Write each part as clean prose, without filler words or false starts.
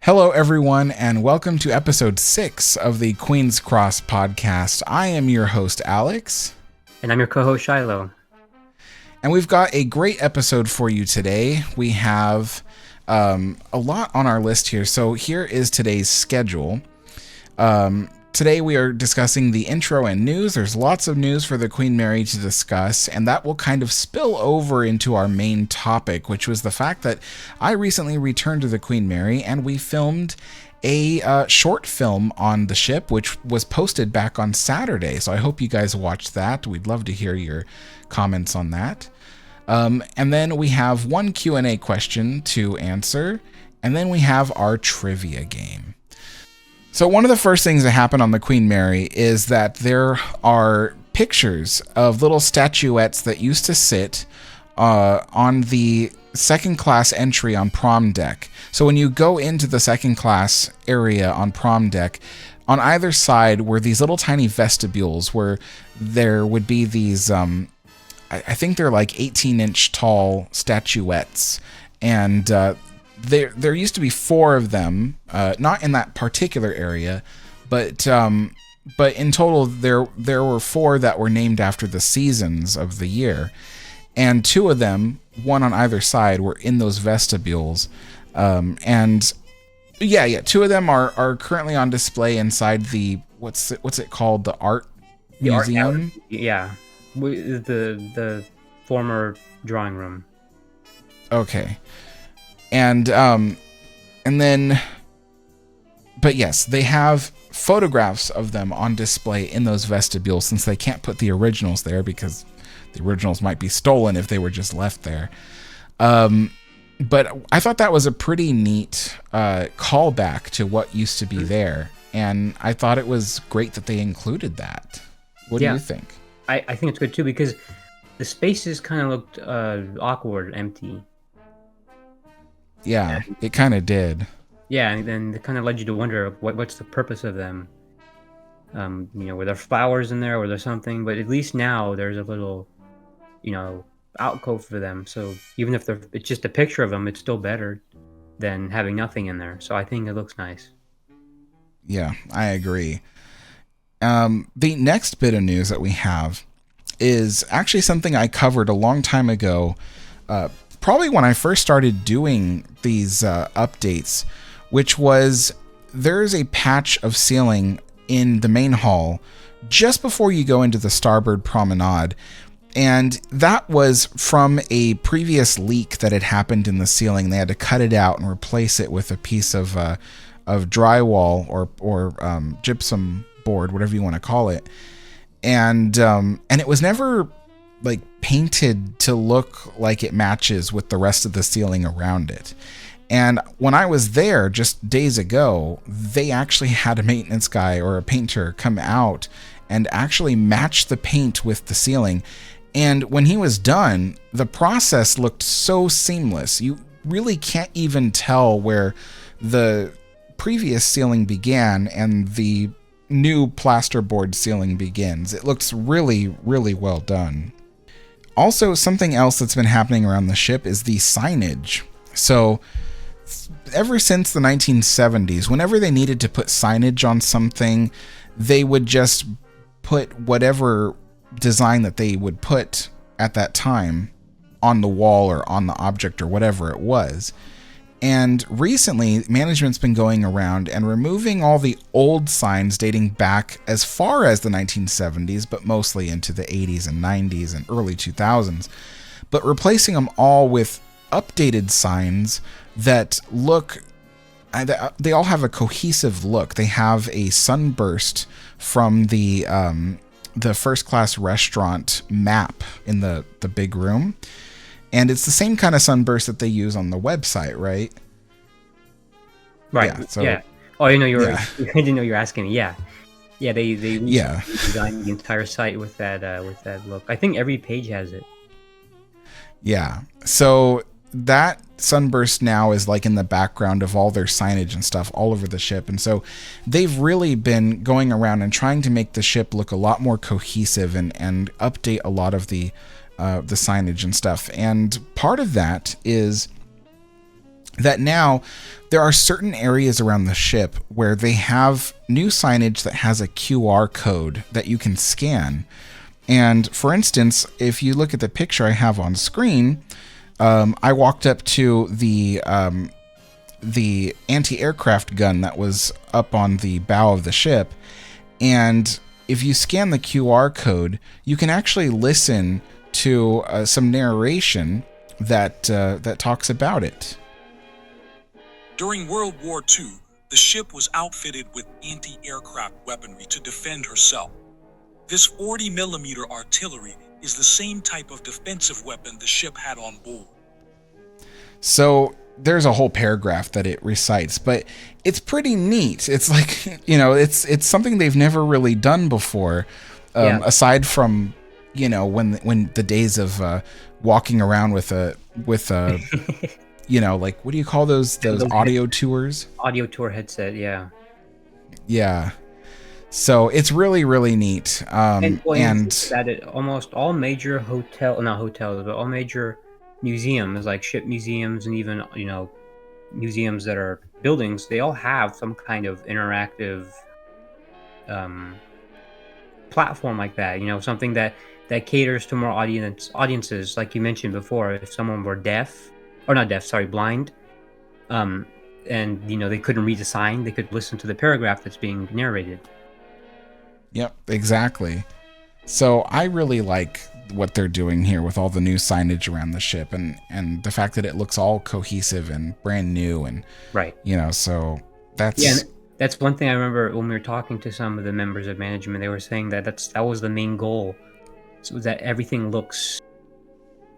Hello, everyone, and welcome to episode 6 of the Queen's Cross podcast. I am your host, Alex. And I'm your co-host, Shiloh. And we've got a great episode for you today. We have a lot on our list here. So here is today's schedule. Today we are discussing the intro and news. There's lots of news for the Queen Mary to discuss, and that will kind of spill over into our main topic, which was the fact that I recently returned to the Queen Mary, and we filmed a short film on the ship, which was posted back on Saturday. So I hope you guys watched that. We'd love to hear your comments on that. And then we have one Q&A question to answer, and then we have our trivia game. So one of the first things that happened on the Queen Mary is that there are pictures of little statuettes that used to sit on the second class entry on prom deck. So when you go into the second class area on prom deck, on either side were these little tiny vestibules where there would be these, I think they're like 18-inch tall statuettes, and there used to be 4 of them, not in that particular area, but in total there were 4 that were named after the seasons of the year, and 2 of them, one on either side, were in those vestibules, and 2 of them are currently on display inside the what's it called, the art museum? The former drawing room. Okay. And then, but yes, they have photographs of them on display in those vestibules, since they can't put the originals there because the originals might be stolen if they were just left there. But I thought that was a pretty neat callback to what used to be there, and I thought it was great that they included that. What do you think? I think it's good too, because the spaces kind of looked awkward, empty. Yeah, it kind of did. Yeah, and then it kind of led you to wonder what's the purpose of them. Were there flowers in there? Were there something? But at least now there's a little, alcove for them. So even if it's just a picture of them, it's still better than having nothing in there. So I think it looks nice. Yeah, I agree. The next bit of news that we have is actually something I covered a long time ago, probably when I first started doing these updates, which was there's a patch of ceiling in the main hall just before you go into the starboard promenade, and that was from a previous leak that had happened in the ceiling. They had to cut it out and replace it with a piece of drywall or gypsum board, whatever you want to call it, and it was never like painted to look like it matches with the rest of the ceiling around it. And when I was there just days ago, they actually had a maintenance guy or a painter come out and actually match the paint with the ceiling. And when he was done, the process looked so seamless. You really can't even tell where the previous ceiling began and the new plasterboard ceiling begins. It looks really, really well done. Also, something else that's been happening around the ship is the signage. So, ever since the 1970s, whenever they needed to put signage on something, they would just put whatever design that they would put at that time on the wall or on the object or whatever it was. And recently, management's been going around and removing all the old signs dating back as far as the 1970s, but mostly into the 80s and 90s and early 2000s, but replacing them all with updated signs that look, they all have a cohesive look. They have a sunburst from the first class restaurant map in the big room. And it's the same kind of sunburst that they use on the website, right? Right. Yeah. Oh, I didn't know you were asking. Yeah. Yeah. They designed the entire site with that look. I think every page has it. Yeah. So that sunburst now is like in the background of all their signage and stuff all over the ship. And so they've really been going around and trying to make the ship look a lot more cohesive and update a lot of the signage and stuff. And part of that is that now there are certain areas around the ship where they have new signage that has a QR code that you can scan. And for instance, if you look at the picture I have on screen, I walked up to the anti-aircraft gun that was up on the bow of the ship, and if you scan the QR code, you can actually listen to some narration that talks about it. During World War II, the ship was outfitted with anti-aircraft weaponry to defend herself. This 40mm artillery is the same type of defensive weapon the ship had on board. So there's a whole paragraph that it recites, but it's pretty neat. It's like, it's something they've never really done before, aside from, when the days of walking around with a like, what do you call those audio tours? Audio tour headset, yeah. Yeah. So it's really, really neat. And that almost all major not hotels, but all major museums, like ship museums and even, museums that are buildings, they all have some kind of interactive platform like that, something that caters to more audiences, like you mentioned before. If someone were blind, and they couldn't read the sign, they could listen to the paragraph that's being narrated. Yep, exactly. So I really like what they're doing here with all the new signage around the ship, and the fact that it looks all cohesive and brand new, and right. So that's that's one thing I remember when we were talking to some of the members of management. They were saying that that was the main goal, so that everything looks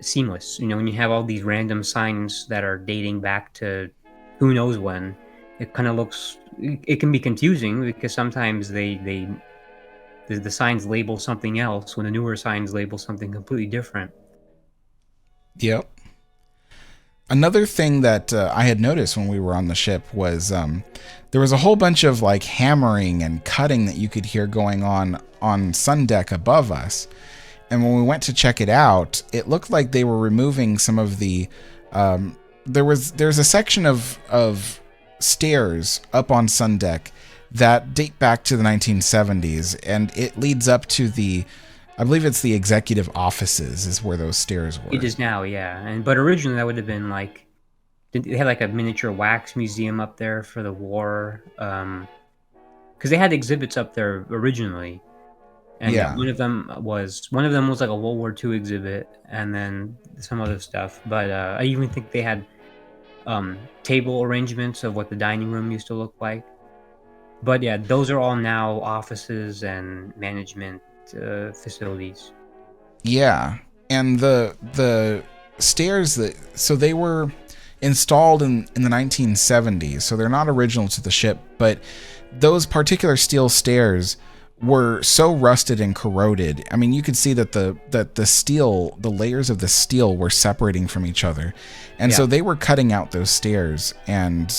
seamless. When you have all these random signs that are dating back to who knows when, it kind of looks. It can be confusing because sometimes the signs label something else when the newer signs label something completely different. Yep. Another thing that I had noticed when we were on the ship was there was a whole bunch of like hammering and cutting that you could hear going on sun deck above us. And when we went to check it out, it looked like they were removing some of the there's a section of stairs up on sun deck that date back to the 1970s, and it leads up to I believe it's the executive offices is where those stairs were. It is now, yeah. But originally that would have been like, they had like a miniature wax museum up there for the war, because they had exhibits up there originally, and yeah. one of them was like a World War II exhibit, and then some other stuff. But I even think they had table arrangements of what the dining room used to look like. But yeah, those are all now offices and management facilities. Yeah, and the stairs they were installed in the 1970s, so they're not original to the ship, but those particular steel stairs were so rusted and corroded. I mean, you could see that the steel, the layers of the steel were separating from each other, and so they were cutting out those stairs. And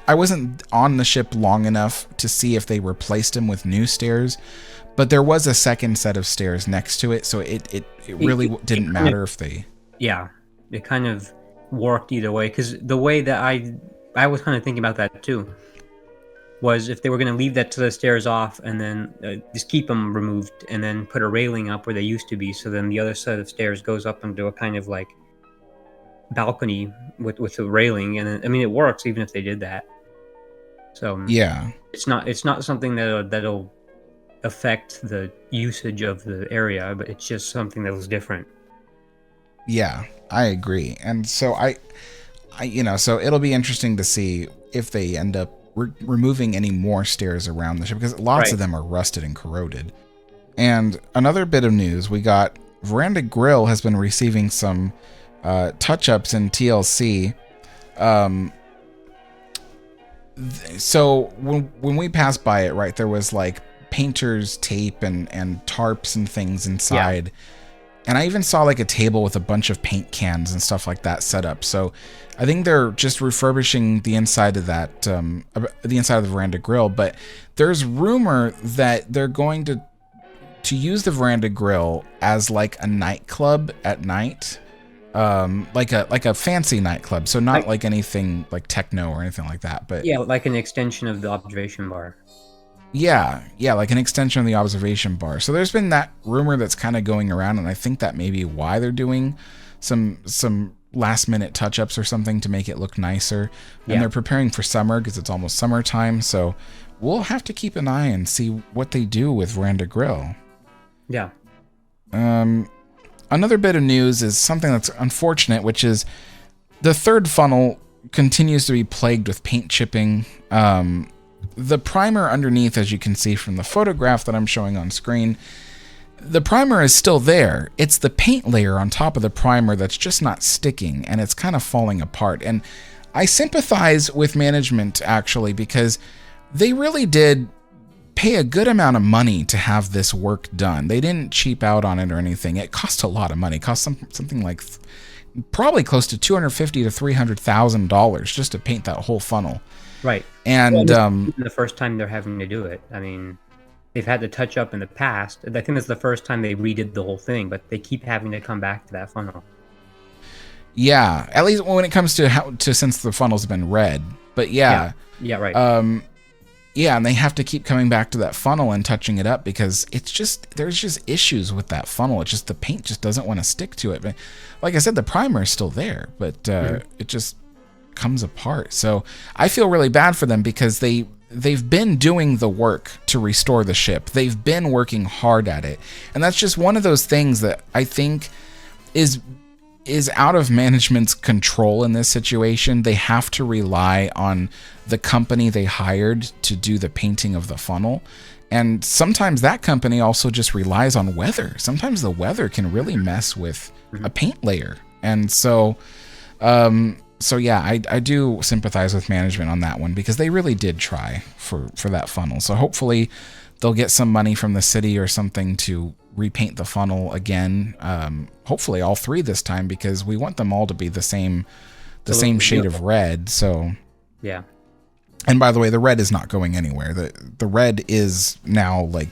I wasn't on the ship long enough to see if they replaced them with new stairs, but there was a second set of stairs next to it, so it really didn't matter if they... Yeah, it kind of worked either way, because the way that I was kind of thinking about that too, was if they were going to leave that to the stairs off and then just keep them removed and then put a railing up where they used to be, so then the other set of stairs goes up into a kind of like balcony with a railing, and I mean, it works even if they did that. So yeah, it's not something that'll affect the usage of the area, but it's just something that was different. Yeah, I agree. And so I so it'll be interesting to see if they end up removing any more stairs around the ship, because lots of them are rusted and corroded. And another bit of news, we got Veranda Grill has been receiving some touch-ups in TLC. So when we passed by it, right, there was like painter's tape and tarps and things inside. Yeah. And I even saw like a table with a bunch of paint cans and stuff like that set up. So I think they're just refurbishing the inside of that, the inside of the Veranda Grill. But there's rumor that they're going to use the Veranda Grill as like a nightclub at night. like a fancy nightclub. So not Like- like anything like techno or anything like that. But Yeah, like an extension of the observation bar. yeah, like an extension of the observation bar. So there's been that rumor that's kind of going around, and I think that may be why they're doing some last minute touch ups or something to make it look nicer. And they're preparing for summer because it's almost summertime. So we'll have to keep an eye and see what they do with Veranda Grill. Yeah. Another bit of news is something that's unfortunate, which is the third funnel continues to be plagued with paint chipping. The primer underneath, as you can see from the photograph that I'm showing on screen, the primer is still there. It's the paint layer on top of the primer that's just not sticking, and it's kind of falling apart. And I sympathize with management, actually, because they really did pay a good amount of money to have this work done. They didn't cheap out on it or anything. It cost a lot of money. It cost something like probably close to $250,000 to $300,000 just to paint that whole funnel. Right. And the first time they're having to do it. I mean, they've had to touch up in the past. I think it's the first time they redid the whole thing, but they keep having to come back to that funnel. Yeah, at least when it comes to since the funnel's been red. But yeah, right. Yeah, and they have to keep coming back to that funnel and touching it up because there's just issues with that funnel. It's just the paint just doesn't want to stick to it. But like I said, the primer is still there, but it just comes apart. So I feel really bad for them because they've been doing the work to restore the ship. They've been working hard at it, and that's just one of those things that I think is out of management's control in this situation. They have to rely on the company they hired to do the painting of the funnel. And sometimes that company also just relies on weather. Sometimes the weather can really mess with a paint layer. And so yeah, I do sympathize with management on that one because they really did try for that funnel. So hopefully they'll get some money from the city or something to repaint the funnel again. Hopefully all three this time because we want them all to be the same shade of red. So yeah. And by the way, the red is not going anywhere. The red is now like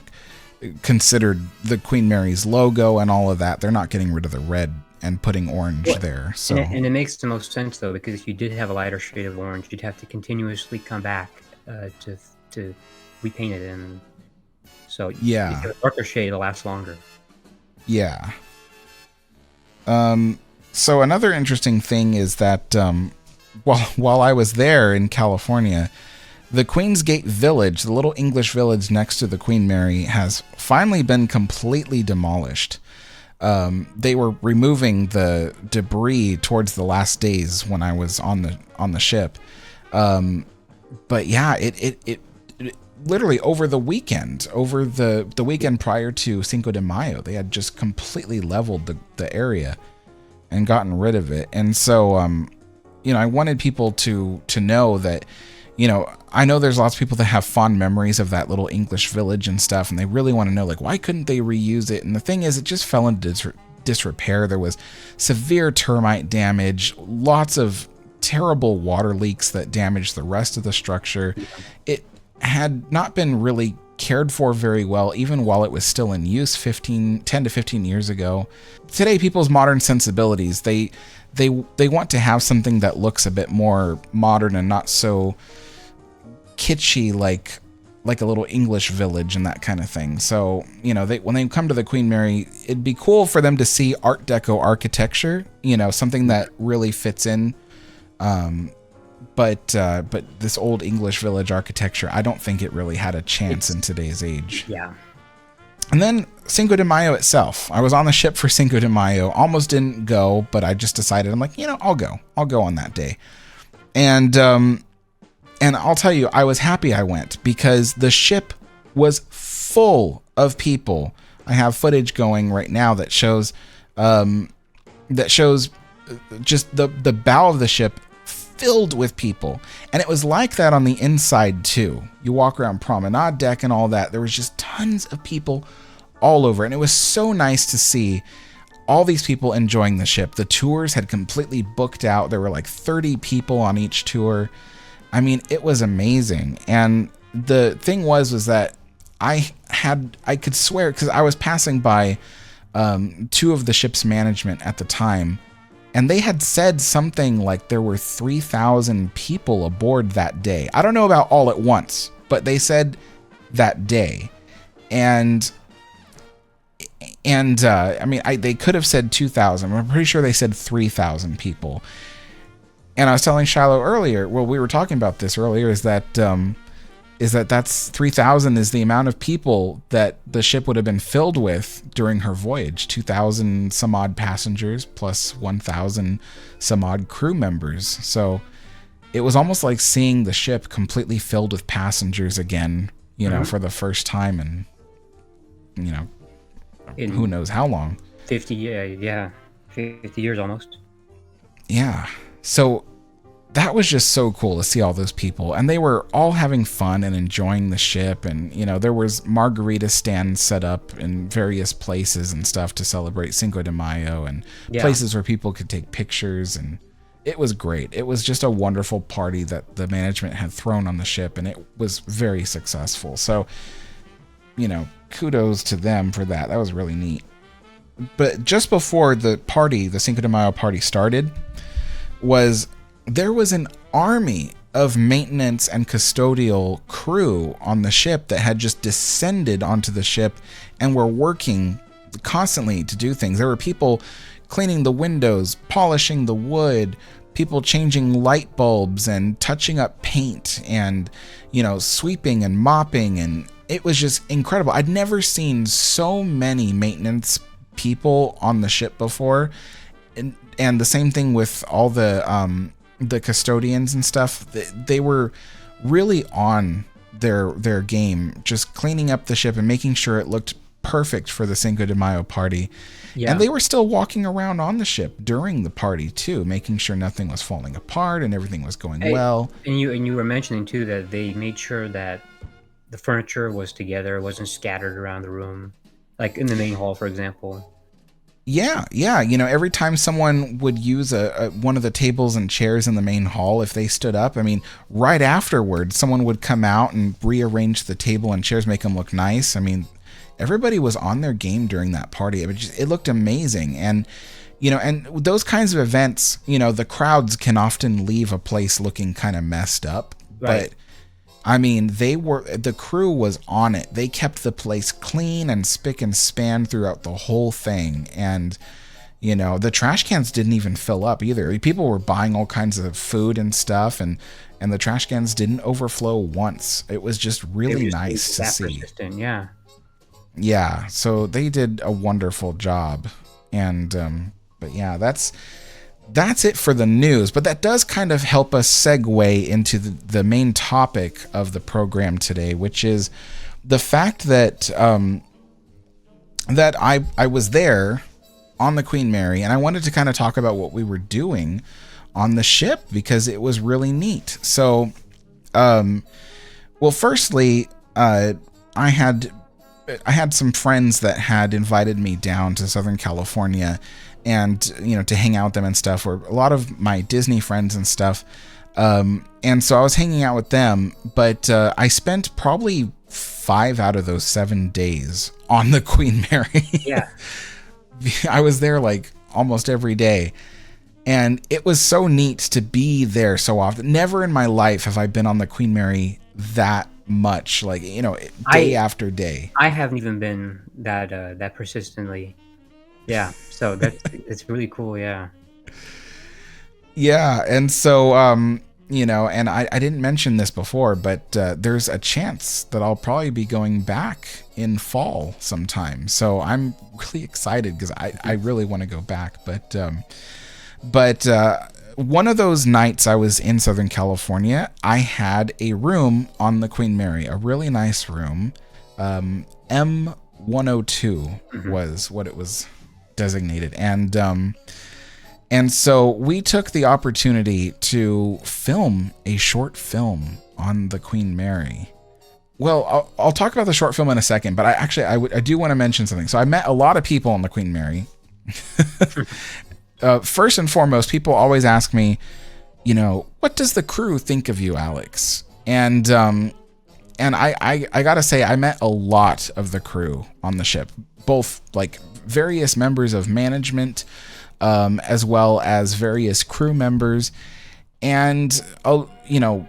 considered the Queen Mary's logo and all of that. They're not getting rid of the red and putting orange there. So and it makes the most sense though, because if you did have a lighter shade of orange, you'd have to continuously come back to repaint it, and so yeah, if you have a darker shade, it'll last longer. Yeah. So another interesting thing is that while I was there in California, the Queensgate Village, the little English village next to the Queen Mary, has finally been completely demolished. They were removing the debris towards the last days when I was on the ship. But yeah, it literally over the weekend prior to Cinco de Mayo, they had just completely leveled the area and gotten rid of it. And so, I wanted people to know that, I know there's lots of people that have fond memories of that little English village and stuff, and they really want to know, like, why couldn't they reuse it? And the thing is, it just fell into disrepair. There was severe termite damage, lots of terrible water leaks that damaged the rest of the structure. It had not been really cared for very well, even while it was still in use 10 to 15 years ago. Today, people's modern sensibilities, they want to have something that looks a bit more modern and not so kitschy like a little English village and that kind of thing. So, when they come to the Queen Mary, it'd be cool for them to see Art Deco architecture, something that really fits in. But this old English village architecture, I don't think it really had a chance in today's age. Yeah. And then Cinco de Mayo itself. I was on the ship for Cinco de Mayo. Almost didn't go, but I just decided, I'm like, I'll go. I'll go on that day. And I'll tell you, I was happy I went because the ship was full of people. I have footage going right now that shows just the bow of the ship filled with people. And it was like that on the inside too. You walk around promenade deck and all that. There was just tons of people all over. And it was so nice to see all these people enjoying the ship. The tours had completely booked out. There were like 30 people on each tour. I mean, it was amazing. And the thing was that I could swear, because I was passing by two of the ship's management at the time, And they had said something like there were 3,000 people aboard that day. I don't know about all at once, but they said that day. And I mean, they could have said 2,000. I'm pretty sure they said 3,000 people. And I was telling Shiloh earlier, well, we were talking about this earlier, is that that's 3,000 is the amount of people that the ship would have been filled with during her voyage. 2,000 some odd passengers plus 1,000 some odd crew members. So it was almost like seeing the ship completely filled with passengers again, you know, for the first time in, you know, who knows how long. 50 years almost. Yeah. So that was just so cool to see all those people, and they were all having fun and enjoying the ship. And, you know, there was margarita stands set up in various places and stuff to celebrate Cinco de Mayo, and places where people could take pictures. And it was great. It was just a wonderful party that the management had thrown on the ship, and it was very successful. So, you know, kudos to them for that. That was really neat. But just before the party, the Cinco de Mayo party started, there was an army of maintenance and custodial crew on the ship that had just descended onto the ship and were working constantly to do things. There were people cleaning the windows, polishing the wood, people changing light bulbs and touching up paint and, you know, sweeping and mopping. And it was just incredible. I'd never seen so many maintenance people on the ship before. And the same thing with all the custodians and stuff. They were really on their game, just cleaning up the ship and making sure it looked perfect for the Cinco de Mayo party. Yeah. And they were still walking around on the ship during the party too, making sure nothing was falling apart and everything was going well. And you were mentioning too that they made sure that the furniture was together, wasn't scattered around the room, like in the main hall, for example. Yeah. You know, every time someone would use one of the tables and chairs in the main hall, if they stood up, I mean, right afterwards, someone would come out and rearrange the table and chairs, make them look nice. I mean, everybody was on their game during that party. It looked amazing. And, you know, and those kinds of events, you know, the crowds can often leave a place looking kind of messed up. Right. But I mean, the crew was on it. They kept the place clean and spick and span throughout the whole thing. And, you know, the trash cans didn't even fill up either. People were buying all kinds of food and stuff, and the trash cans didn't overflow once. It was just really nice to see. Persistent, yeah. Yeah, so they did a wonderful job. And, but yeah, that's it for the news, but that does kind of help us segue into the main topic of the program today, which is the fact that that I was there on the Queen Mary, and I wanted to kind of talk about what we were doing on the ship because it was really neat. So, well, firstly, I had some friends that had invited me down to Southern California and, you know, to hang out with them and stuff, or a lot of my Disney friends and stuff. And so I was hanging out with them, but I spent probably 5 out of those 7 days on the Queen Mary. Yeah. I was there like almost every day. And it was so neat to be there so often. Never in my life have I been on the Queen Mary that much, like, you know, day after day. I haven't even been that persistently. Yeah, so it's really cool. Yeah, and so you know, and I didn't mention this before, but there's a chance that I'll probably be going back in fall sometime. So I'm really excited because I really want to go back. But one of those nights I was in Southern California, I had a room on the Queen Mary, a really nice room. M102 was what it was designated. And so we took the opportunity to film a short film on the Queen Mary. Well, I'll talk about the short film in a second, but I do want to mention something. So I met a lot of people on the Queen Mary. First and foremost, people always ask me, you know, what does the crew think of you, Alex? And I gotta say, I met a lot of the crew on the ship, both like various members of management, as well as various crew members. And, you know,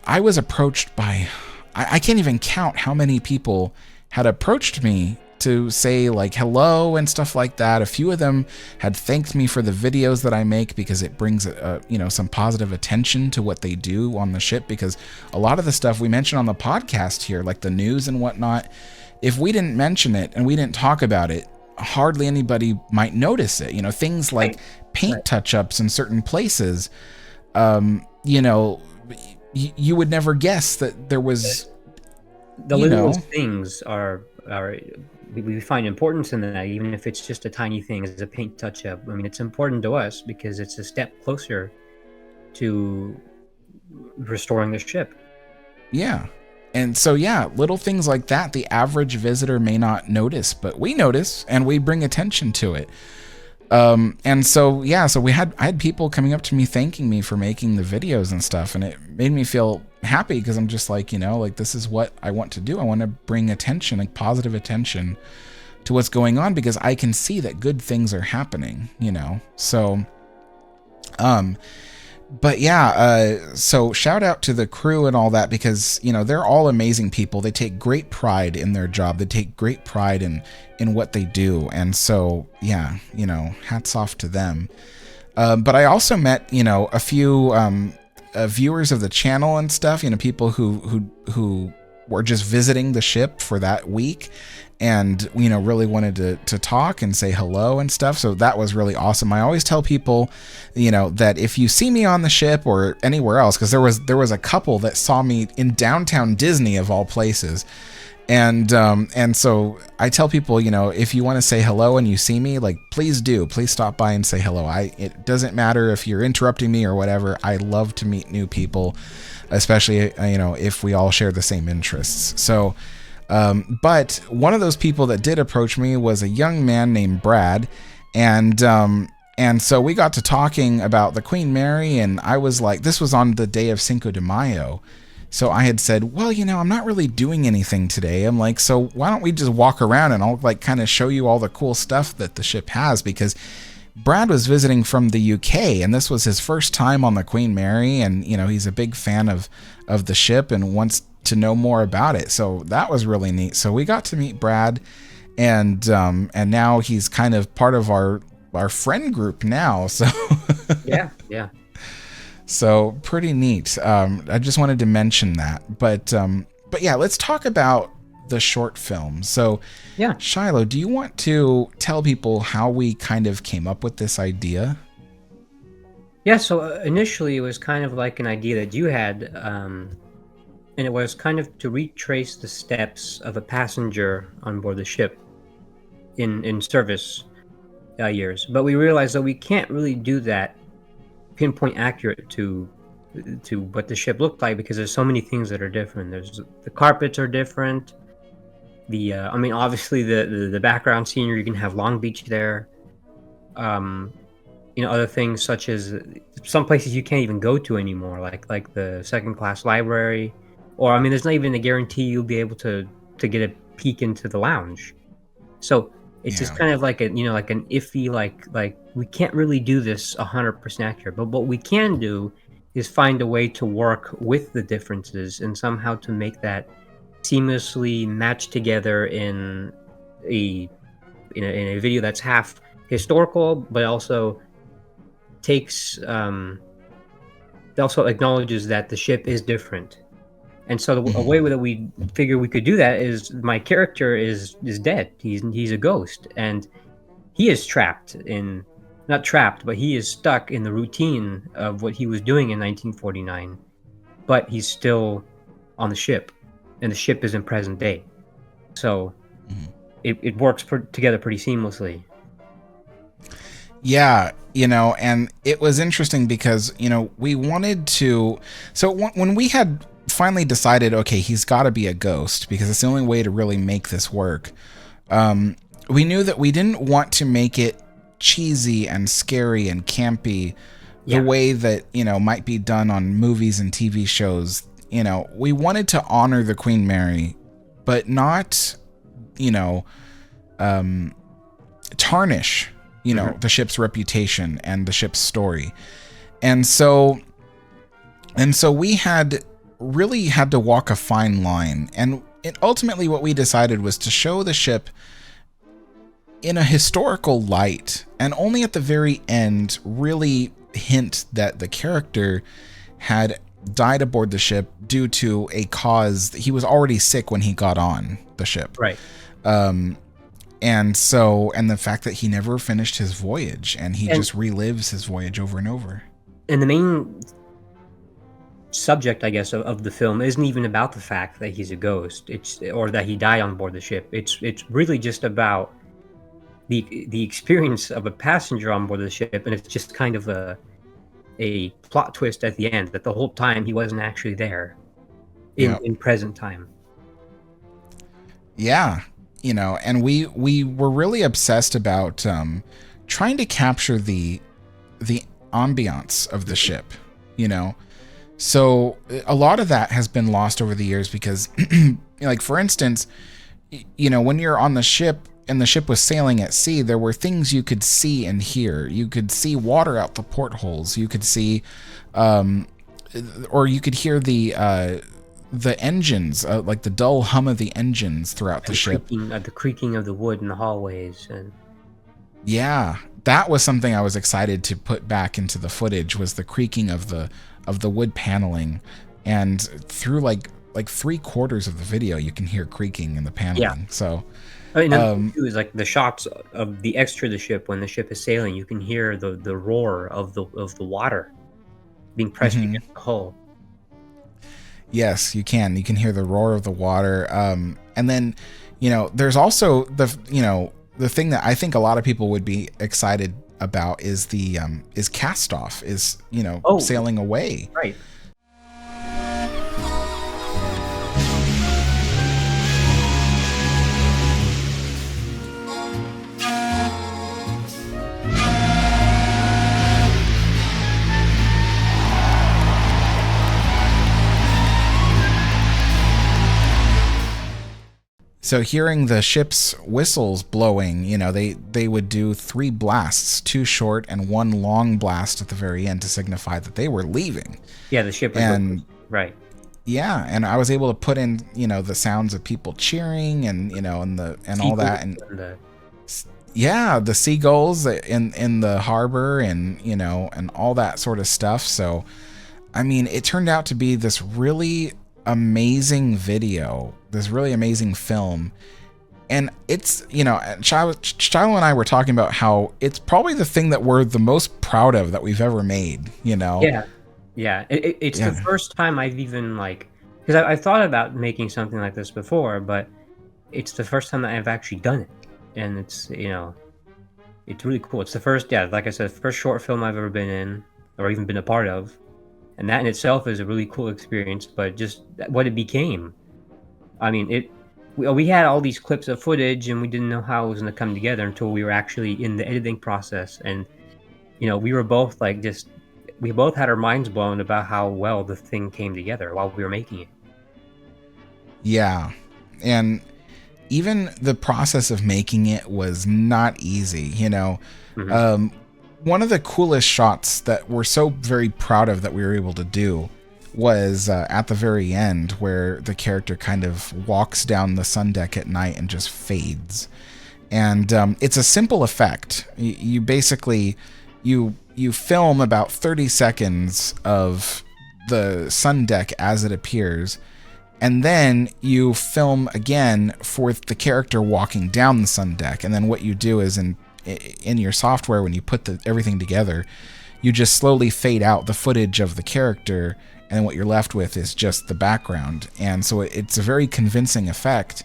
I was approached by, I can't even count how many people had approached me to say like hello and stuff like that. A few of them had thanked me for the videos that I make because it brings you know, some positive attention to what they do on the ship, because a lot of the stuff we mention on the podcast here, like the news and whatnot, if we didn't mention it and we didn't talk about it, hardly anybody might notice it. You know, things like paint touch-ups in certain places, you know, you would never guess that there was the littlest things are we find importance in that, even if it's just a tiny thing as a paint touch-up. I mean, it's important to us because it's a step closer to restoring the ship. Yeah. And so, yeah, little things like that, the average visitor may not notice, but we notice and we bring attention to it. And so, yeah, so I had people coming up to me thanking me for making the videos and stuff, and it made me feel happy because I'm just like, you know, like this is what I want to do. I want to bring attention, like positive attention to what's going on, because I can see that good things are happening, you know? So, but yeah, so shout out to the crew and all that, because, you know, they're all amazing people. They take great pride in their job. They take great pride in what they do. And so, yeah, you know, hats off to them. But I also met, you know, a few viewers of the channel and stuff, you know, people who were just visiting the ship for that week and, you know, really wanted to talk and say hello and stuff. So that was really awesome. I always tell people, you know, that if you see me on the ship or anywhere else, because there was a couple that saw me in downtown Disney of all places. And so I tell people, you know, if you want to say hello and you see me, like, please stop by and say hello. It doesn't matter if you're interrupting me or whatever. I love to meet new people, especially, you know, if we all share the same interests. So, but one of those people that did approach me was a young man named Brad. And so we got to talking about the Queen Mary, and I was like, this was on the day of Cinco de Mayo. So I had said, well, you know, I'm not really doing anything today. I'm like, so why don't we just walk around and I'll like kind of show you all the cool stuff that the ship has, because Brad was visiting from the UK and this was his first time on the Queen Mary, and, you know, he's a big fan of the ship and wants to know more about it. So that was really neat. So we got to meet Brad, and now he's kind of part of our friend group now. So yeah. So pretty neat. I just wanted to mention that, but yeah, let's talk about the short film. So yeah, Shiloh, do you want to tell people how we kind of came up with this idea? Yeah. So initially it was kind of like an idea that you had, and it was kind of to retrace the steps of a passenger on board the ship in service years. But we realized that we can't really do that pinpoint accurate to what the ship looked like, because there's so many things that are different. There's the carpets are different. I mean, obviously the background scenery, you can have Long Beach there. You know, other things such as some places you can't even go to anymore, like the second class library, or I mean, there's not even a guarantee you'll be able to get a peek into the lounge. So it's just kind of like an iffy, like we can't really do this 100% accurate, but what we can do is find a way to work with the differences and somehow to make that seamlessly match together in a video that's half historical, but also takes also acknowledges that the ship is different. And so a way that we figure we could do that is my character is dead. He's a ghost, and he is not trapped, but he is stuck in the routine of what he was doing in 1949. But he's still on the ship, and the ship is in present day. So it works together pretty seamlessly. Yeah, you know, and it was interesting because, you know, we wanted to. So when we had finally decided, okay, he's got to be a ghost because it's the only way to really make this work. We knew that we didn't want to make it cheesy and scary and campy the way that, you know, might be done on movies and TV shows. You know, we wanted to honor the Queen Mary, but not, you know, tarnish the ship's reputation and the ship's story. And so we really had to walk a fine line. And ultimately what we decided was to show the ship in a historical light, and only at the very end really hint that the character had died aboard the ship due to a cause. He was already sick when he got on the ship. Right. And the fact that he never finished his voyage, and he just relives his voyage over and over. And the main subject, I guess, of the film isn't even about the fact that he's a ghost, or that he died on board the ship. It's really just about the experience of a passenger on board the ship, and it's just kind of a plot twist at the end that the whole time he wasn't actually there in present time. Yeah, and we were really obsessed about trying to capture the ambiance of the ship, So a lot of that has been lost over the years because, like, for instance, when you're on the ship and the ship was sailing at sea, there were things you could see and hear. You could see water out the portholes. You could see, or you could hear the engines, like the dull hum of the engines throughout the ship. The creaking of the wood in the hallways. And yeah, that was something I was excited to put back into the footage, was the creaking of the wood paneling. And through like 3/4 of the video, you can hear creaking in the paneling. Yeah. So too is like the shots of the extra of the ship when the ship is sailing. You can hear the roar of the water being pressed against the hull. Yes, you can. You can hear the roar of the water. And then, there's also the thing that I think a lot of people would be excited about is is cast off, sailing away. Right. So hearing the ship's whistles blowing, they would do 3 blasts, 2 short and 1 long blast at the very end to signify that they were leaving. Yeah, the ship was right. Yeah, and I was able to put in, the sounds of people cheering and all that, and the seagulls in the harbor and all that sort of stuff. So, I mean, it turned out to be this really amazing video, this really amazing film. And it's, Shiloh and I were talking about how it's probably the thing that we're the most proud of that we've ever made, Yeah. It's the first time I've even, because I've thought about making something like this before, but it's the first time that I've actually done it. And it's, it's really cool. It's the first, like I said, first short film I've ever been in or even been a part of. And that in itself is a really cool experience, but just what it became. I mean, we had all these clips of footage and we didn't know how it was going to come together until we were actually in the editing process. And, we were both we both had our minds blown about how well the thing came together while we were making it. Yeah. And even the process of making it was not easy, One of the coolest shots that we're so very proud of that we were able to do was at the very end, where the character kind of walks down the sun deck at night and just fades. And it's a simple effect. You basically, you film about 30 seconds of the sun deck as it appears, and then you film again for the character walking down the sun deck. And then what you do is in your software, when you put everything together, you just slowly fade out the footage of the character, and what you're left with is just the background. And so it's a very convincing effect,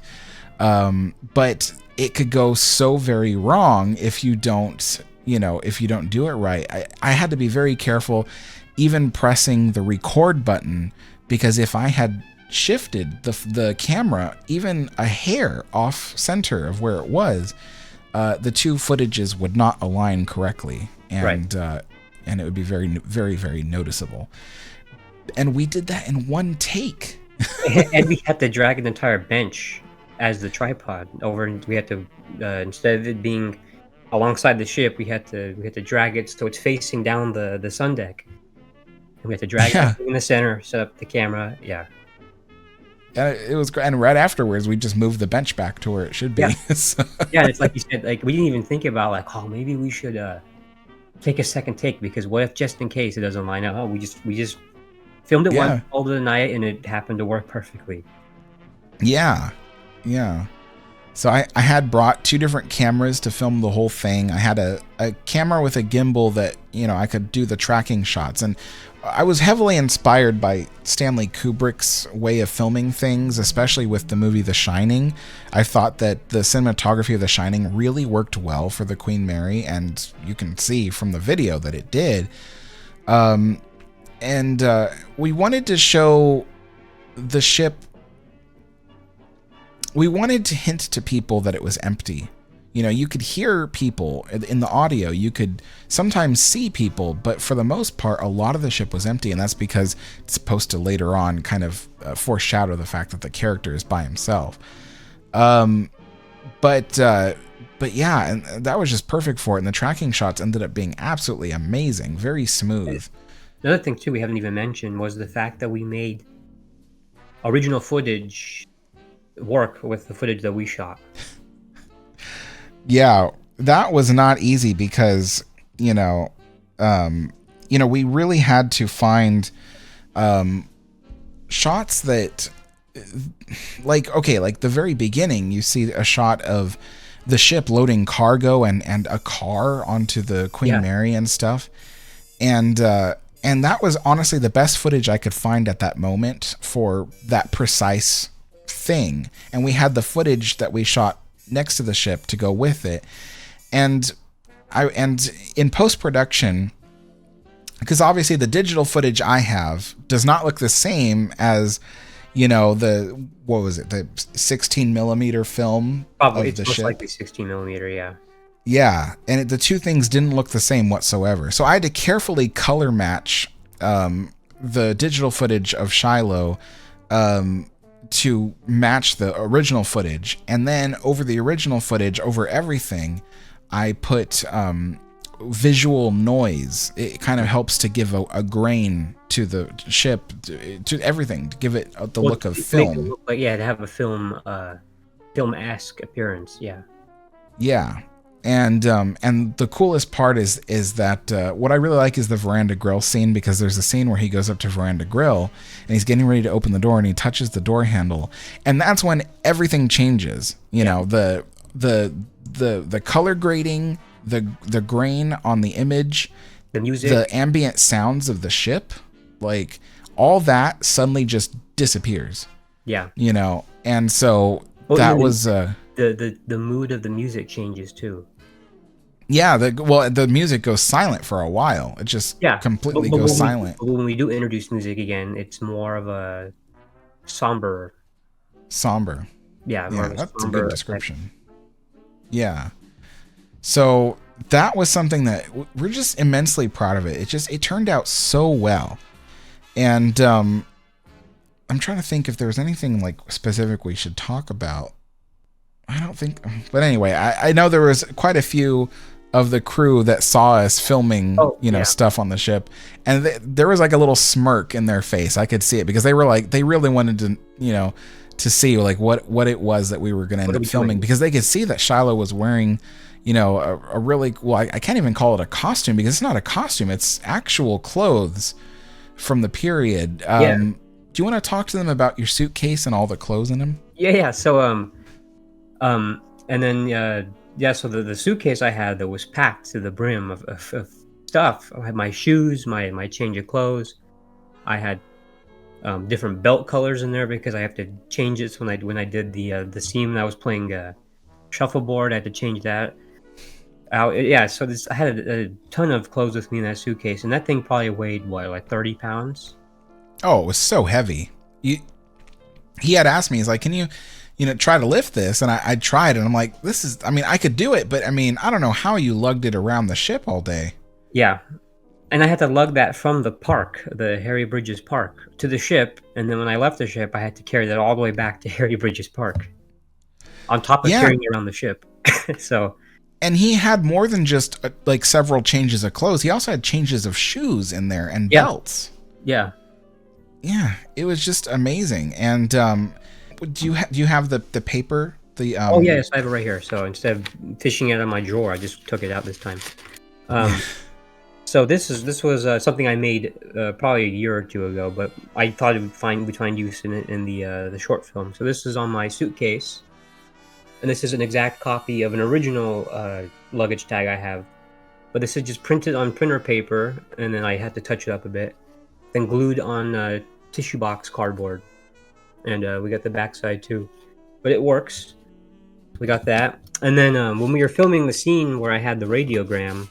but it could go so very wrong if you don't do it right. I had to be very careful even pressing the record button, because if I had shifted the camera even a hair off center of where it was, the 2 footages would not align correctly, and it would be very, very, very noticeable. And we did that in 1 take. And we had to drag an entire bench as the tripod over, and we had to instead of it being alongside the ship, we had to drag it so it's facing down the sun deck. And we had to drag Yeah. everything in the center, set up the camera. Yeah. And it was great. And right afterwards, we just moved the bench back to where it should be. Yeah. So- Yeah, it's like you said, like we didn't even think about like, oh, maybe we should take a second take, because what if just in case it doesn't line up? Oh, we just filmed it Yeah. once, called it a night, and it happened to work perfectly. Yeah. So I had brought 2 different cameras to film the whole thing. I had a camera with a gimbal that, I could do the tracking shots. And I was heavily inspired by Stanley Kubrick's way of filming things, especially with the movie The Shining. I thought that the cinematography of The Shining really worked well for the Queen Mary, and you can see from the video that it did. And we wanted to show the ship. We wanted to hint to people that it was empty. You could hear people in the audio. You could sometimes see people, but for the most part, a lot of the ship was empty, and that's because it's supposed to later on kind of foreshadow the fact that the character is by himself. But yeah, and that was just perfect for it, and the tracking shots ended up being absolutely amazing, very smooth. Another thing too we haven't even mentioned was the fact that we made original footage work with the footage that we shot. Yeah, that was not easy because, we really had to find shots that, like the very beginning, you see a shot of the ship loading cargo and a car onto the Queen Mary and stuff. And that was honestly the best footage I could find at that moment for that precise thing. And we had the footage that we shot next to the ship to go with it. And in post-production, because obviously the digital footage I have does not look the same as, the 16 millimeter film Probably, of it's the most ship. likely 16 millimeter, yeah. Yeah, and the 2 things didn't look the same whatsoever. So I had to carefully color match the digital footage of Shiloh to match the original footage. And then over the original footage, over everything, I put visual noise. It kind of helps to give a grain to the ship, to everything, to give it the look of film. Make it look like, to have a film-esque appearance, yeah. Yeah. And the coolest part is that what I really like is the veranda grill scene, because there's a scene where he goes up to veranda grill and he's getting ready to open the door and he touches the door handle, and that's when everything changes. The color grading, the grain on the image, the music, the ambient sounds of the ship, like all that suddenly just disappears. Yeah. And so that was the mood of the music changes too. Yeah, the music goes silent for a while. It just completely goes silent. But when we do introduce music again, it's more of a somber. Yeah, that's a good description. Effect. Yeah. So that was something that we're just immensely proud of it. It turned out so well. And I'm trying to think if there was anything like specific we should talk about. I don't think, but anyway, I know there was quite a few of the crew that saw us filming, stuff on the ship, and there was like a little smirk in their face. I could see it because they were like, they really wanted to, to see like what it was that we were going to end up filming, because they could see that Shiloh was wearing, a really, well, I can't even call it a costume because it's not a costume. It's actual clothes from the period. Do you want to talk to them about your suitcase and all the clothes in them? Yeah. So, and then, so the suitcase I had that was packed to the brim of stuff. I had my shoes, my change of clothes. I had different belt colors in there because I have to change it. So when I did the scene, I was playing shuffleboard. I had to change that out. So I had a ton of clothes with me in that suitcase, and that thing probably weighed like 30 pounds. Oh, it was so heavy. He had asked me, he's like, can you try to lift this? And I tried, and I'm like, I could do it, but I don't know how you lugged it around the ship all day. Yeah. And I had to lug that from the park, the Harry Bridges Park, to the ship. And then when I left the ship, I had to carry that all the way back to Harry Bridges Park, on top of carrying it around the ship. So And he had more than just like several changes of clothes. He also had changes of shoes in there and belts. Yeah. Yeah, it was just amazing. And do you have the paper? Oh yes, I have it right here. So instead of fishing it out of my drawer, I just took it out this time. So this was something I made probably a year or two ago, but I thought we'd find use in it in the short film. So this is on my suitcase, and this is an exact copy of an original luggage tag I have, but this is just printed on printer paper, and then I had to touch it up a bit, then glued on tissue box cardboard, and we got the backside too, but it works. We got that, and then when we were filming the scene where I had the radiogram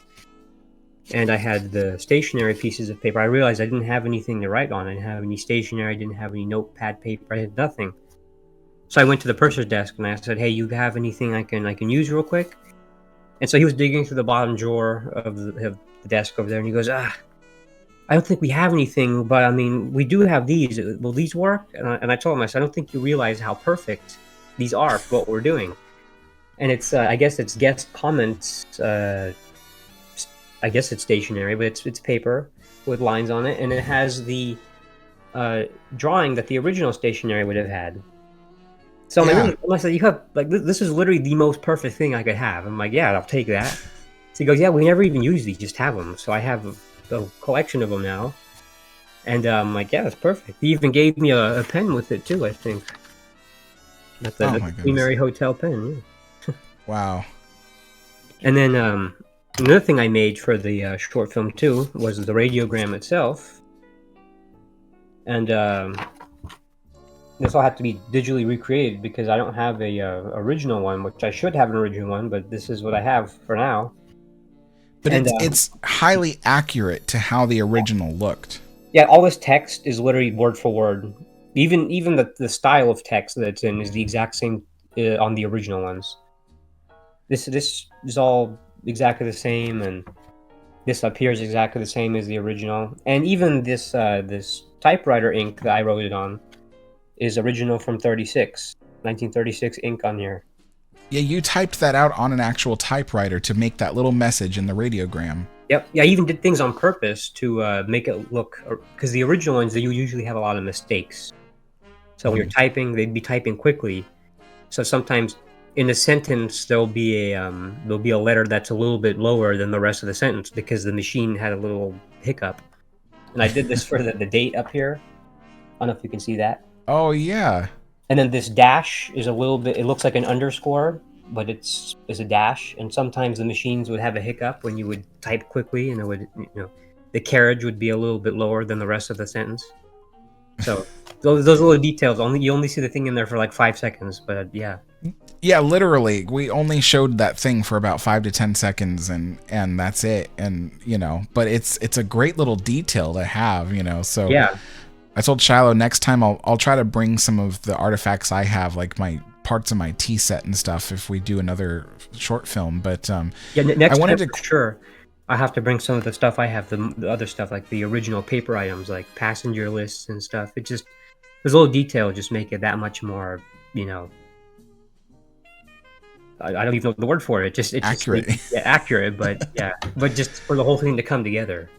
and I had the stationery pieces of paper, I realized I didn't have anything to write on. I didn't have any stationery, I didn't have any notepad paper, I had nothing. So I went to the purser's desk and I said, "Hey, you have anything I can use real quick?" And so he was digging through the bottom drawer of the desk over there, and he goes, "I don't think we have anything, but I mean, we do have these. Will these work?" And I told him, I said, "I don't think you realize how perfect these are for what we're doing." And it's, I guess it's guest comments. I guess it's stationery, but it's paper with lines on it, and it has the drawing that the original stationery would have had. So I said, "You have like this is literally the most perfect thing I could have." I'm like, "Yeah, I'll take that." So he goes, "Yeah, we never even use these, just have them." So I have a collection of them now, and I'm like, "Yeah, that's perfect." He even gave me a pen with it too, I think. That's the Queen Mary Hotel pen. Yeah. Wow. And then another thing I made for the short film too was the radiogram itself, and this all had to be digitally recreated because I don't have a original one, which I should have an original one, but this is what I have for now. But it's highly accurate to how the original looked. Yeah, all this text is literally word for word. Even the style of text that it's in is the exact same on the original ones. This is all exactly the same, and this appears exactly the same as the original. And even this typewriter ink that I wrote it on is original from 1936 ink on here. Yeah, you typed that out on an actual typewriter to make that little message in the radiogram. Yep. Yeah, I even did things on purpose to make it look, because the original ones, they usually have a lot of mistakes. So when you're typing, they'd be typing quickly. So sometimes in a sentence there'll be a letter that's a little bit lower than the rest of the sentence because the machine had a little hiccup. And I did this for the date up here. I don't know if you can see that. Oh yeah. And then this dash is a little bit, it looks like an underscore, but it's a dash. And sometimes the machines would have a hiccup when you would type quickly, and it would, the carriage would be a little bit lower than the rest of the sentence. So those little details, you only see the thing in there for like 5 seconds, but yeah. Yeah, literally, we only showed that thing for about 5 to 10 seconds, and that's it. And but it's a great little detail to have, So yeah. I told Shiloh next time I'll try to bring some of the artifacts I have, like my parts of my tea set and stuff, if we do another short film. But next time for sure, I have to bring some of the stuff I have, the other stuff, like the original paper items, like passenger lists and stuff. It just, there's a little detail just make it that much more, I don't even know the word for it. It's accurate. Accurate, but but just for the whole thing to come together.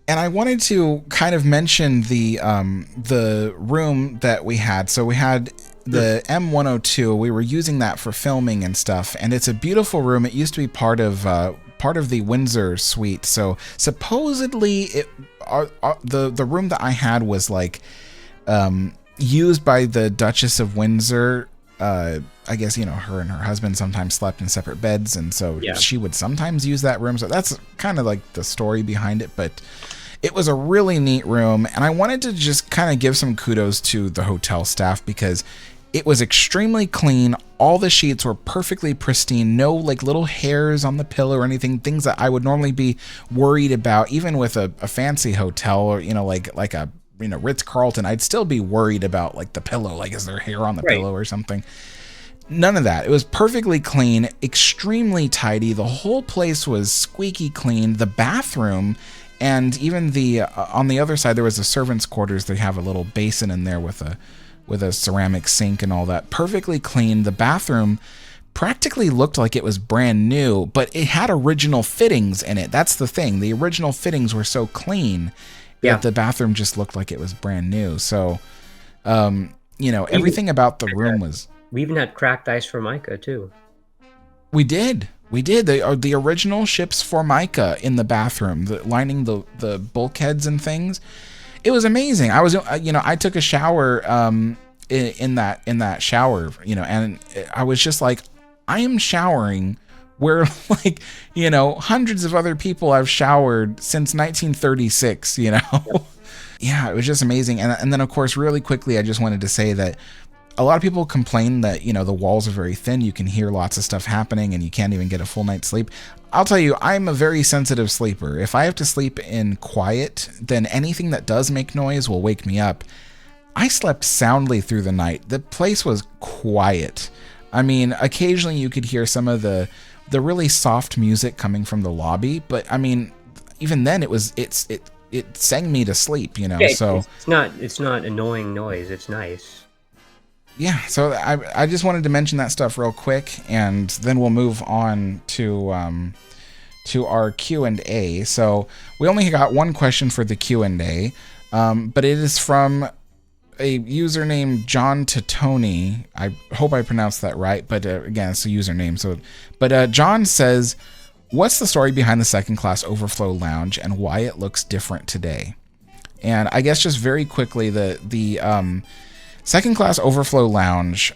And I wanted to kind of mention the room that we had. So we had the M102. We were using that for filming and stuff, and it's a beautiful room. It used to be part of the Windsor suite. So supposedly the room that I had was like used by the Duchess of Windsor. I guess her and her husband sometimes slept in separate beds, and so she would sometimes use that room. So that's kind of like the story behind it, but it was a really neat room, and I wanted to just kind of give some kudos to the hotel staff because it was extremely clean. All the sheets were perfectly pristine, no like little hairs on the pillow or anything, things that I would normally be worried about, even with a fancy hotel or like a Ritz-Carlton. I'd still be worried about like the pillow, like is there hair on the pillow or something. None of that. It was perfectly clean, extremely tidy. The whole place was squeaky clean. The bathroom, and even the on the other side there was the servants' quarters. They have a little basin in there with a ceramic sink and all that. Perfectly clean. The bathroom, practically looked like it was brand new, but it had original fittings in it. That's the thing. The original fittings were so clean that the bathroom just looked like it was brand new. So, everything about the room was... We even had cracked ice Formica, too. We did. The original ship's Formica in the bathroom, lining the bulkheads and things. It was amazing. I took a shower in that shower, and I was just like, I am showering where, like, hundreds of other people have showered since 1936, Yep. Yeah, it was just amazing. And then, of course, really quickly, I just wanted to say that a lot of people complain that, the walls are very thin. You can hear lots of stuff happening and you can't even get a full night's sleep. I'll tell you, I'm a very sensitive sleeper. If I have to sleep in quiet, then anything that does make noise will wake me up. I slept soundly through the night. The place was quiet. I mean, occasionally you could hear some of the really soft music coming from the lobby, but I mean, even then it sang me to sleep, Yeah, so it's not annoying noise. It's nice. Yeah, so I just wanted to mention that stuff real quick, and then we'll move on to our Q&A. So we only got one question for the Q&A, but it is from a user named John Totoni. I hope I pronounced that right, but again, it's a username. But John says, "What's the story behind the second class overflow lounge and why it looks different today?" And I guess just very quickly, the second class overflow lounge,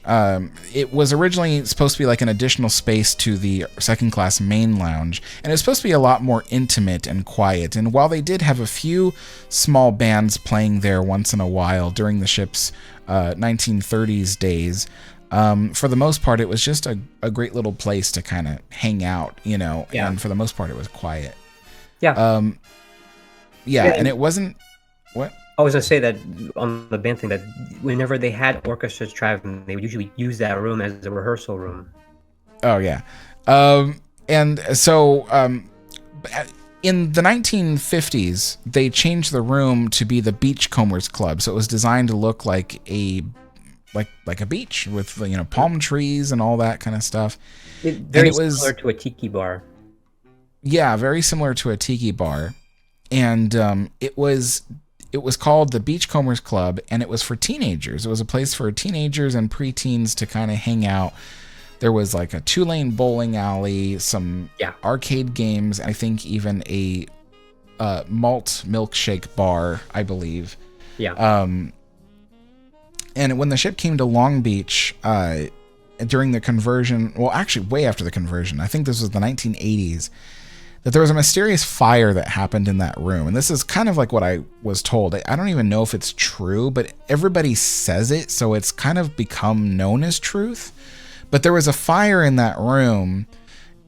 it was originally supposed to be like an additional space to the second class main lounge, and it was supposed to be a lot more intimate and quiet. And while they did have a few small bands playing there once in a while during the ship's 1930s days, for the most part, it was just a great little place to kind of hang out, and for the most part, it was quiet. Yeah. And it wasn't... What? I was going to say that on the band thing, that whenever they had orchestras traveling, they would usually use that room as a rehearsal room. Oh, yeah. And so in the 1950s, they changed the room to be the Beachcombers Club. So it was designed to look like a beach with, palm trees and all that kind of stuff. Very similar to a tiki bar. Yeah, very similar to a tiki bar. And it was called the Beachcombers Club, and it was for teenagers. It was a place for teenagers and preteens to kind of hang out. There was like a 2-lane bowling alley, some arcade games, I think even a malt milkshake bar, I believe. Yeah. And when the ship came to Long Beach during the conversion, well, actually way after the conversion, I think this was the 1980s, that there was a mysterious fire that happened in that room. And this is kind of like what I was told. I don't even know if it's true, but everybody says it, so it's kind of become known as truth. But there was a fire in that room,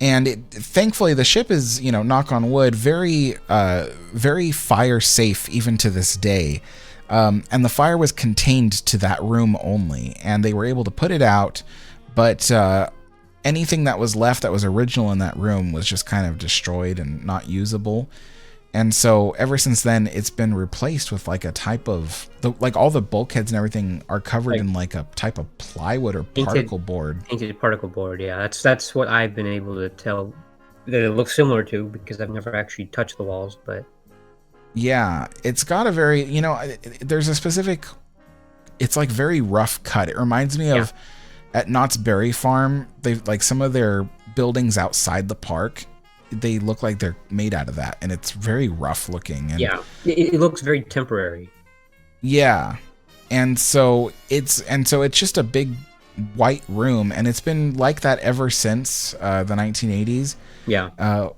and thankfully the ship is, knock on wood, very, very fire safe even to this day. And the fire was contained to that room only, and they were able to put it out, but anything that was left that was original in that room was just kind of destroyed and not usable. And so ever since then, it's been replaced with like a type of, all the bulkheads and everything are covered in like a type of plywood or particle board. Painted particle board, yeah. That's what I've been able to tell that it looks similar to, because I've never actually touched the walls, but... Yeah, it's got a very, there's a specific, it's like very rough cut. It reminds me of... At Knott's Berry Farm, they like some of their buildings outside the park, they look like they're made out of that, and it's very rough looking. And it looks very temporary. Yeah, and so it's just a big white room, and it's been like that ever since the 1980s. Yeah.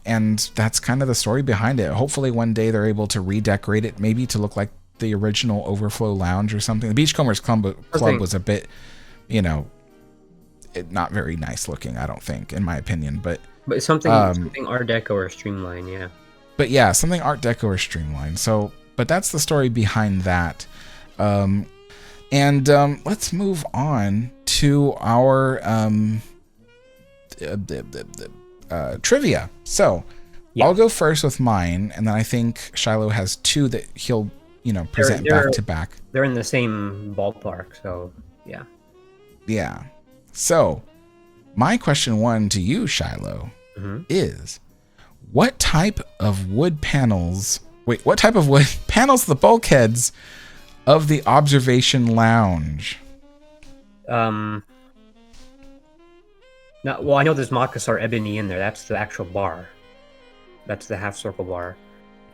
And that's kind of the story behind it. Hopefully one day they're able to redecorate it, maybe to look like the original Overflow Lounge or something. The Beachcombers Club was a bit... not very nice looking, I don't think, in my opinion, but something Art Deco or Streamline, yeah. But yeah, something Art Deco or Streamline. So, but that's the story behind that. Let's move on to our trivia. So, I'll go first with mine, and then I think Shiloh has two that he'll, present back to back. They're in the same ballpark, so yeah. Yeah. So, My question one to you, Shiloh, is what type of wood panels the bulkheads of the observation lounge? Now, well, I know there's Makassar ebony in there. That's the actual bar. That's the half circle bar.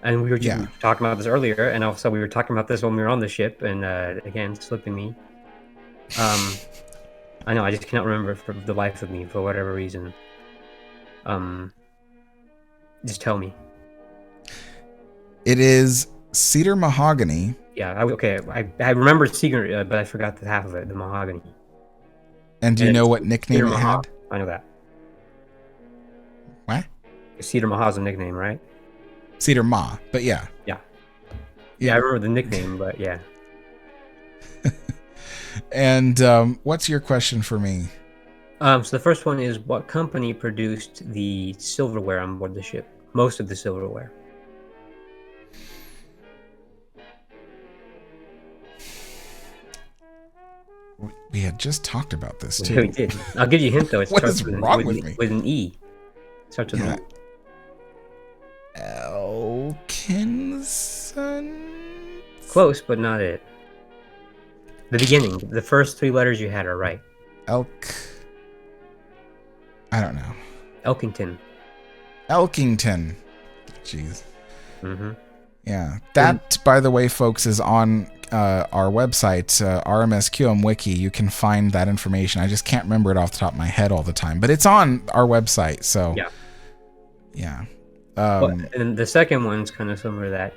And we were just talking about this earlier, and also we were talking about this when we were on the ship, and again, slipping me. I know, I just cannot remember for the life of me, for whatever reason. Just tell me. It is cedar mahogany. Yeah, I remember cedar, but I forgot the half of it, the mahogany. And do you know what nickname it had? I know that. What? Cedar Maha is a nickname, right? Cedar Ma, but yeah. Yeah, I remember the nickname, but yeah. And what's your question for me? So the first one is, what company produced the silverware on board the ship? Most of the silverware. We had just talked about this too. Yeah, we did. I'll give you a hint though. It What starts is with wrong with me? With an E. It starts with an E. Elkinson? Close, but not it. The beginning, the first 3 letters you had are right. I don't know. Elkington. Jeez. Mm-hmm. Yeah. That, by the way, folks, is on our website, RMSQM Wiki. You can find that information. I just can't remember it off the top of my head all the time, but it's on our website. So, yeah. And the second one's kind of similar to that.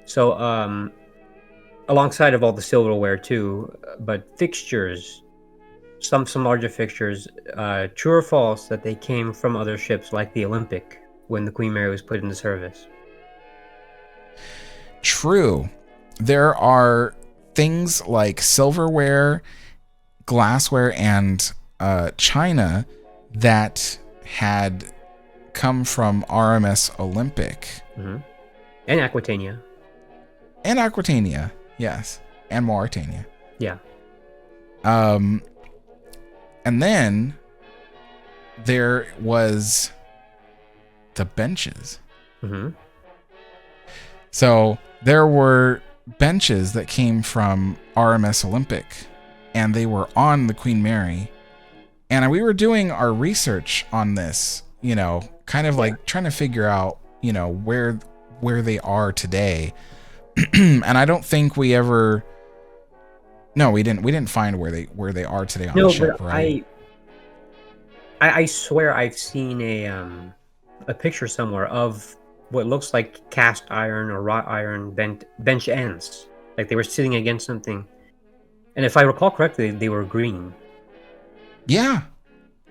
So, alongside of all the silverware too, but fixtures, some larger fixtures, true or false that they came from other ships like the Olympic when the Queen Mary was put into service? True. There are things like silverware, glassware, and china that had come from RMS Olympic. Mm-hmm. And Aquitania. Yes. And Mauritania. Yeah. And then there was the benches. Mm-hmm. So there were benches that came from RMS Olympic, and they were on the Queen Mary. And we were doing our research on this, kind of like trying to figure out, where they are today. And I don't think we ever. No, we didn't find where they are today on the ship, right? I swear I've seen a picture somewhere of what looks like cast iron or wrought iron bench ends, like they were sitting against something. And if I recall correctly, they were green. Yeah,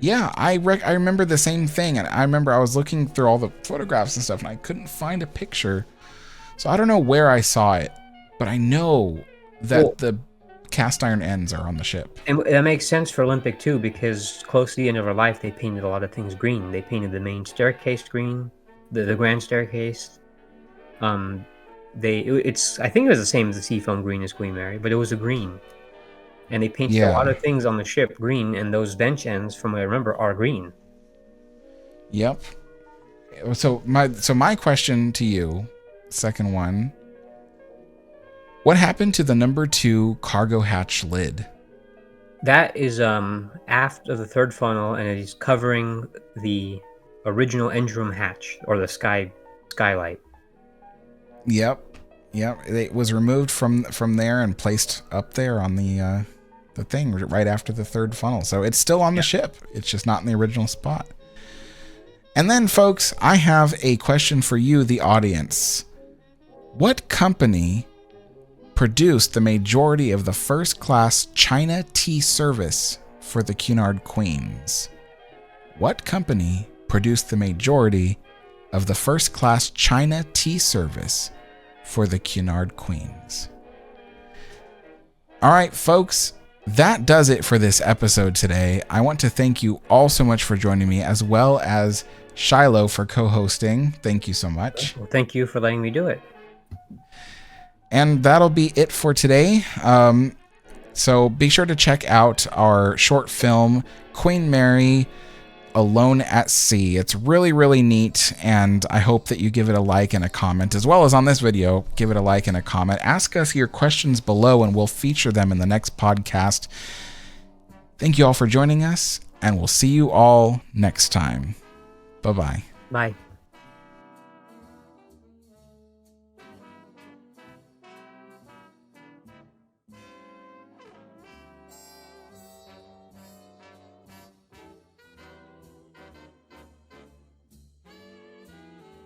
I remember the same thing, and I remember I was looking through all the photographs and stuff, and I couldn't find a picture. So I don't know where I saw it, but I know that the cast iron ends are on the ship. And that makes sense for Olympic too, because close to the end of her life, they painted a lot of things green. They painted the main staircase green, the grand staircase. I think it was the same as the seafoam green as Queen Mary, but it was a green. And they painted a lot of things on the ship green, and those bench ends, from what I remember, are green. Yep. So my question to you, second one, what happened to the number 2 cargo hatch lid? That is aft of the third funnel, and it is covering the original engine room hatch, or the skylight. Yep. It was removed from there and placed up there on the thing right after the third funnel. So it's still on the ship. It's just not in the original spot. And then, folks, I have a question for you, the audience. What company produced the majority of the first-class China tea service for the Cunard Queens? What company produced the majority of the first-class China tea service for the Cunard Queens? All right, folks, that does it for this episode today. I want to thank you all so much for joining me, as well as Shiloh for co-hosting. Thank you so much. Well, thank you for letting me do it. And that'll be it for today. So be sure to check out our short film, Queen Mary, Alone at Sea. It's really, really neat, and I hope that you give it a like and a comment, as well as on this video, give it a like and a comment. Ask us your questions below, and we'll feature them in the next podcast. Thank you all for joining us, and we'll see you all next time. Bye-bye. Bye.